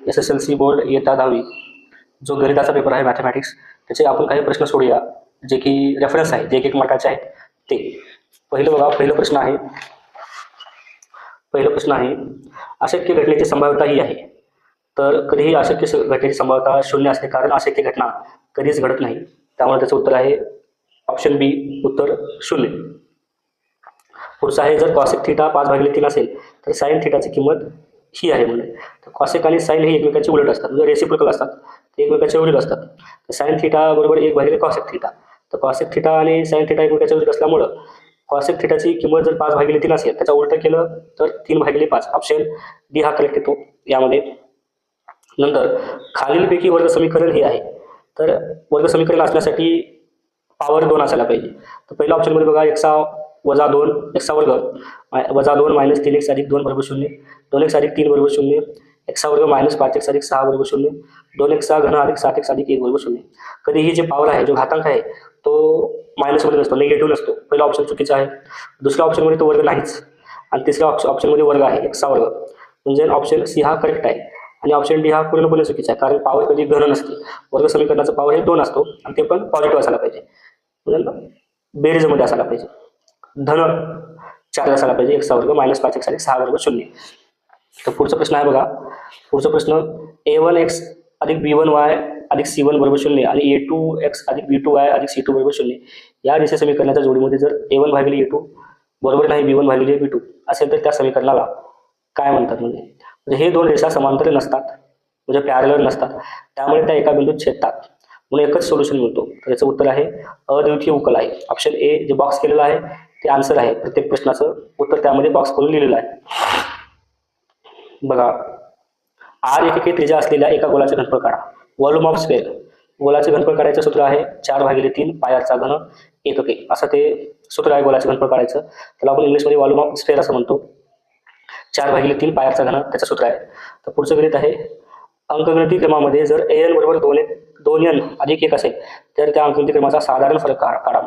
SSLC board इयत्ता 10वी जो गणिताचा पेपर आहे मॅथमॅटिक्स, त्याचे आपण काही प्रश्न सोडूया जे की रेफरन्स आहे, जे 1-1 मार्काचे आहेत ते. पहिलं बघा, पहिला प्रश्न आहे अशक्य घटनेची संभाव्यता ही आहे. तर कधीही अशक्य घटनेची संभाव्यता 0 असते, कारण अशक्य घटना कधीच घडत नाही. त्यामुळे त्याचं उत्तर आहे ऑप्शन बी, उत्तर 0. पुढचं आहे, जर कॉसेक थिटा 5/3 असेल तर साइन थिटाची किंमत ही आहे म्हणजे. तर कॉसेक आणि साइन हे एकमेकांचे उलट असतात, म्हणजे रेसिप्रोकल असतात, ते एकमेकांच्या उलट असतात. तर साइन थिटा बरोबर 1/3 कॉसेक थिटा. तर कॉसेक थिटा आणि साइन थिटा एकमेकांच्या उलट असल्यामुळं कॉसेक थिटाची किंमत जर 5/3 असेल, त्याचा उलट केलं तर 3/5. ऑप्शन डी हा करेक्ट येतो यामध्ये. नंतर खालीलपैकी वर्ग समीकरण हे आहे. तर वर्ग समीकरण असण्यासाठी पॉवर 2 असायला पाहिजे. तर पहिल्या ऑप्शनमध्ये बघा, x वर्ग वजा 2 मायनस 3x अधिक 2 बरोबर 0, 2x अधिक 3 बरोबर 0, x वर्ग मायनस 5x अधिक 6 बरोबर 0, 2x घन अधिक 7x अधिक 1 बरोबर 0. कधीही जे पॉवर आहे, जो घातांक आहे, तो मायनसमध्ये नसतो, निगेटिव्ह नसतो. पहिला ऑप्शन चुकीचा आहे. दुसऱ्या ऑप्शनमध्ये तो वर्ग नाहीच, आणि तिसऱ्या ऑप्शनमध्ये वर्ग आहे, x वर्ग. म्हणजे ऑप्शन सी हा करेक्ट आहे. आणि ऑप्शन डी हा पूर्णपणे चुकीचा आहे, कारण पॉवर कधी धन नसते. वर्ग समीकरणाचा पॉवर हे 2 असतो, आणि ते पण पॉझिटिव्ह असायला पाहिजे, म्हणजे बेरीजमध्ये असायला पाहिजे. धन 4 असायला पाहिजे. x वर्ग मायनस 5x अधिक 6 बरोबर 0. तर पुढचा प्रश्न आहे बघा. पुढचा प्रश्न, a1x अधिक b1y अधिक c1 बरोबर 0 आणि a2x अधिक b2y अधिक c2 बरोबर 0 या रेषीय समीकरणाच्या जोडीमध्ये जर a1/a2 बरोबर नाही b1/b2 असेल तर त्या समीकरणाला काय म्हणतात? म्हणजे हे दोन रेषा समांतर नसतात, म्हणजे पॅरलल नसतात, त्यामुळे त्या एका बिंदूत छेदतात, म्हणून एकच सोल्युशन मिळतो. तर याचं उत्तर आहे अद्वितीय उकल आहे. ऑप्शन ए जे बॉक्स केलेलं आहे ते आन्सर आहे. प्रत्येक प्रश्नाचं उत्तर त्यामध्ये बॉक्स करून लिहिलेलं आहे. बघा, r एकके त्रिज्या असलेल्या एका गोलाचे घनफळ काढा. Volume of sphere. गोलाचे घनफळ काढायचं सूत्र आहे 4/3 पायचा घन एकके, असं ते सूत्र आहे गोलाचे घनफळ काढायचं. त्याला आपण इंग्लिशमध्ये व्हॉल्यूम ऑफ स्फेअर असं म्हणतो. 4/3 पायचा घन त्याचं सूत्र आहे. तर पुढचं गणित आहे, अंकगणिती क्रमामध्ये जर an बरोबर 2n अधिक 1 असेल तर त्या अंकगणिती क्रमाचा साधारण फरक काढा.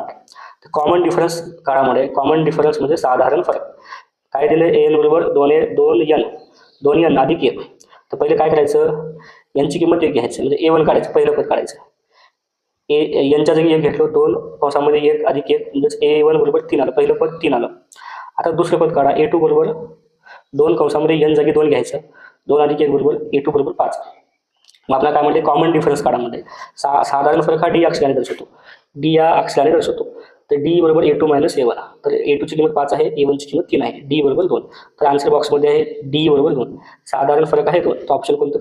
कॉमन डिफरन्स काढामध्ये, कॉमन डिफरन्स म्हणजे साधारण फरक काय दिले, an बरोबर 2n अधिक 1. तर पहिले काय करायचं, यांची किंमत 1 घ्यायची, म्हणजे a1 काढायचं, पहिलं पद काढायचं. यांच्या जागी 1 घेतलं, 2 कंसामध्ये 1 अधिक 1 म्हणजे a1 बरोबर 3 आलं, पहिलं पद 3 आलं. आता दुसरं पद काढा, a2 बरोबर 2 कंसामध्ये n जागी 2 घ्यायचं, 2 अधिक 1 बरोबर a2 बरोबर 5. मग आपल्याला काय म्हणते, कॉमन डिफरन्स काढामध्ये साधारण फरक हा डी अक्षराने दर्शवतो, डी या अक्षराने दर्शवतो. तर डी बरोबर a2 मायनस a1. तर a2 ची किंमत 5 आहे, a1 ची किंमत 3 आहे, डी बरोबर 2. तर आन्सर बॉक्समध्ये आहे डी बरोबर 2. साधारण फरक आहे 2. तो ऑप्शन कोणतं